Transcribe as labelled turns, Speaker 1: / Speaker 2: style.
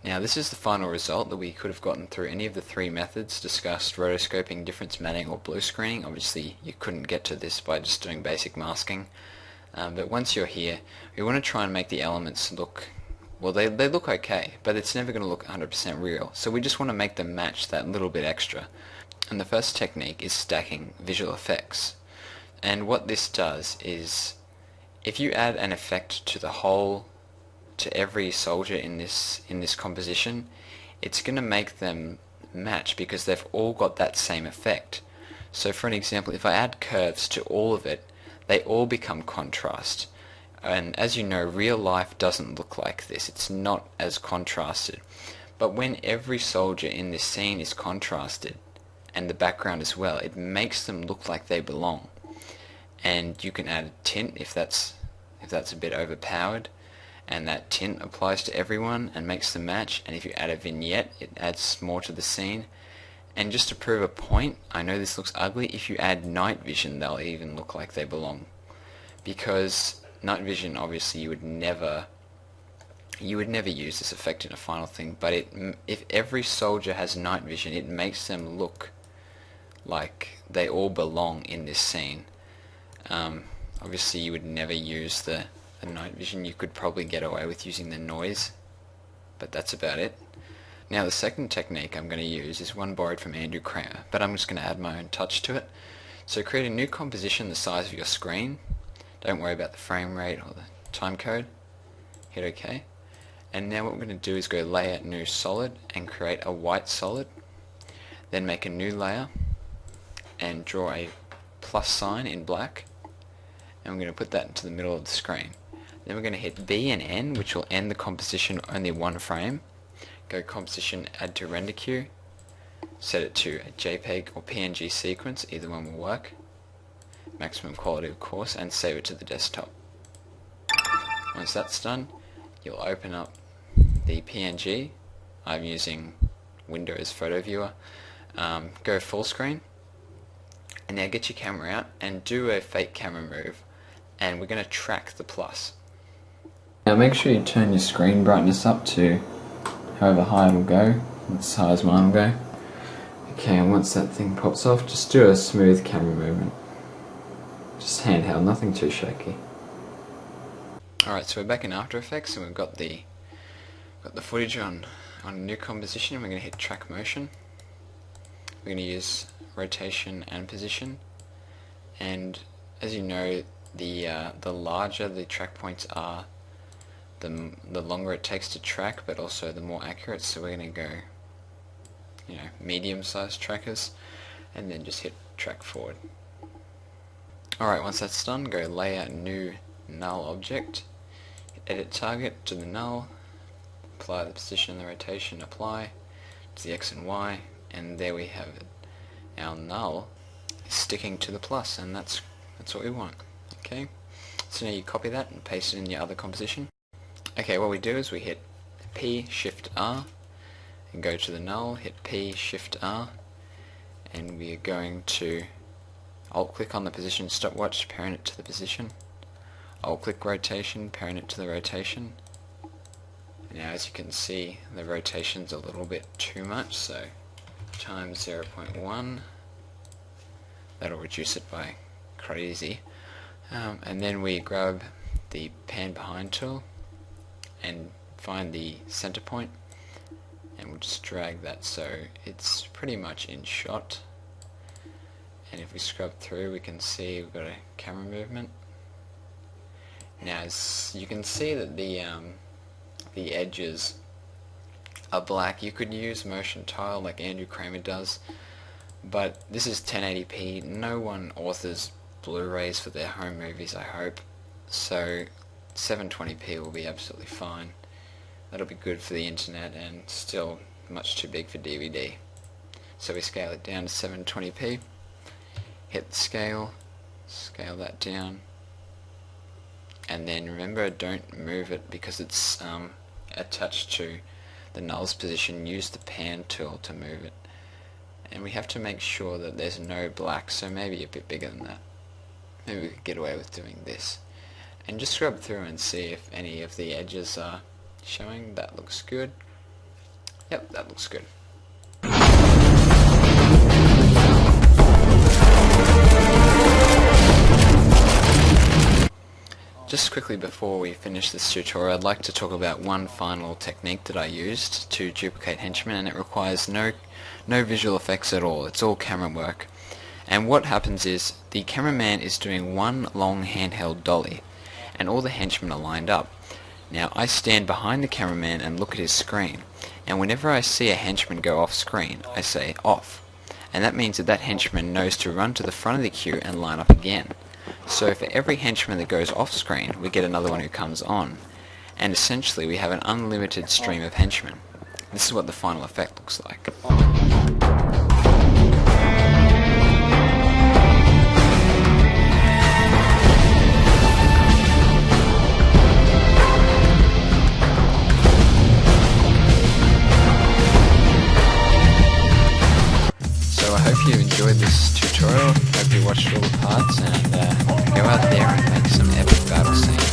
Speaker 1: Now this is the final result that we could have gotten through any of the three methods discussed: rotoscoping, difference matting, or blue screening. Obviously you couldn't get to this by just doing basic masking, but once you're here, we want to try and make the elements look, well, they look okay, but it's never going to look 100% real, so we just want to make them match that little bit extra. And the first technique is stacking visual effects. And what this does is, if you add an effect to the whole, to every soldier in this composition, it's going to make them match because they've all got that same effect. So for an example, if I add curves to all of it, they all become contrast. And as you know, real life doesn't look like this. It's not as contrasted. But when every soldier in this scene is contrasted, and the background as well, it makes them look like they belong. And you can add a tint if that's a bit overpowered, and that tint applies to everyone and makes them match. And if you add a vignette, it adds more to the scene. And just to prove a point, I know this looks ugly, if you add night vision, they'll even look like they belong. Because night vision, obviously you would never use this effect in a final thing, but if every soldier has night vision, it makes them look like they all belong in this scene. Obviously you would never use the night vision. You could probably get away with using the noise, but that's about it. Now the second technique I'm going to use is one borrowed from Andrew Kramer, but I'm just going to add my own touch to it. So create a new composition the size of your screen. Don't worry about the frame rate or the time code. Hit OK. And now what we're going to do is go Layer, New Solid, and create a white solid. Then make a new layer and draw a plus sign in black, and we're going to put that into the middle of the screen. Then we're going to hit B and N, which will end the composition only one frame. Go Composition, Add to Render Queue, set it to a JPEG or PNG sequence, either one will work, maximum quality of course, and save it to the desktop. Once that's done, you'll open up the PNG. I'm using Windows Photo Viewer. Go full screen, and now get your camera out and do a fake camera move, and we're going to track the plus. Now make sure you turn your screen brightness up to however high it'll go. That's as high as mine will go. Okay, and once that thing pops off, just do a smooth camera movement. Just handheld, nothing too shaky. Alright, so we're back in After Effects and we've got the footage on a new composition, and we're going to hit track motion. We're going to use rotation and position, and as you know, the larger the track points are, the longer it takes to track, but also the more accurate. So we're going to go, medium-sized trackers, and then just hit track forward. Alright, once that's done, go Layer, New, Null Object, edit target to the null, apply the position and the rotation, apply to the X and Y, and there we have it. Our null is sticking to the plus, and that's what we want. Okay, so now you copy that and paste it in your other composition. Okay, what we do is we hit P, Shift R, and go to the null, hit P, Shift R, and we are going to alt click on the position stopwatch, parent it to the position, alt click rotation, parent it to the rotation. Now as you can see, the rotation's a little bit too much, so times 0.1, that'll reduce it by crazy. And then we grab the pan behind tool and find the center point, and we'll just drag that so it's pretty much in shot. And if we scrub through, we can see we've got a camera movement. Now as you can see that the edges are black. You could use motion tile like Andrew Kramer does, but this is 1080p. No one authors Blu-rays for their home movies, I hope, so 720p will be absolutely fine. That'll be good for the internet, and still much too big for DVD. So we scale it down to 720p, hit the scale that down, and then remember, don't move it because it's attached to the null's position. Use the pan tool to move it, and we have to make sure that there's no black, so maybe a bit bigger than that. Maybe we could get away with doing this, and just scrub through and see if any of the edges are showing. That looks good. Yep, that looks good. Just quickly before we finish this tutorial, I'd like to talk about one final technique that I used to duplicate henchmen, and it requires no visual effects at all. It's all camera work. And what happens is the cameraman is doing one long handheld dolly, and all the henchmen are lined up. Now I stand behind the cameraman and look at his screen, and whenever I see a henchman go off screen, I say off, and that means that henchman knows to run to the front of the queue and line up again. So for every henchman that goes off screen, we get another one who comes on, and essentially we have an unlimited stream of henchmen. This is what the final effect looks like. So I hope you enjoyed this tutorial, hope you watched all the parts, and go out there and make some epic battle scenes.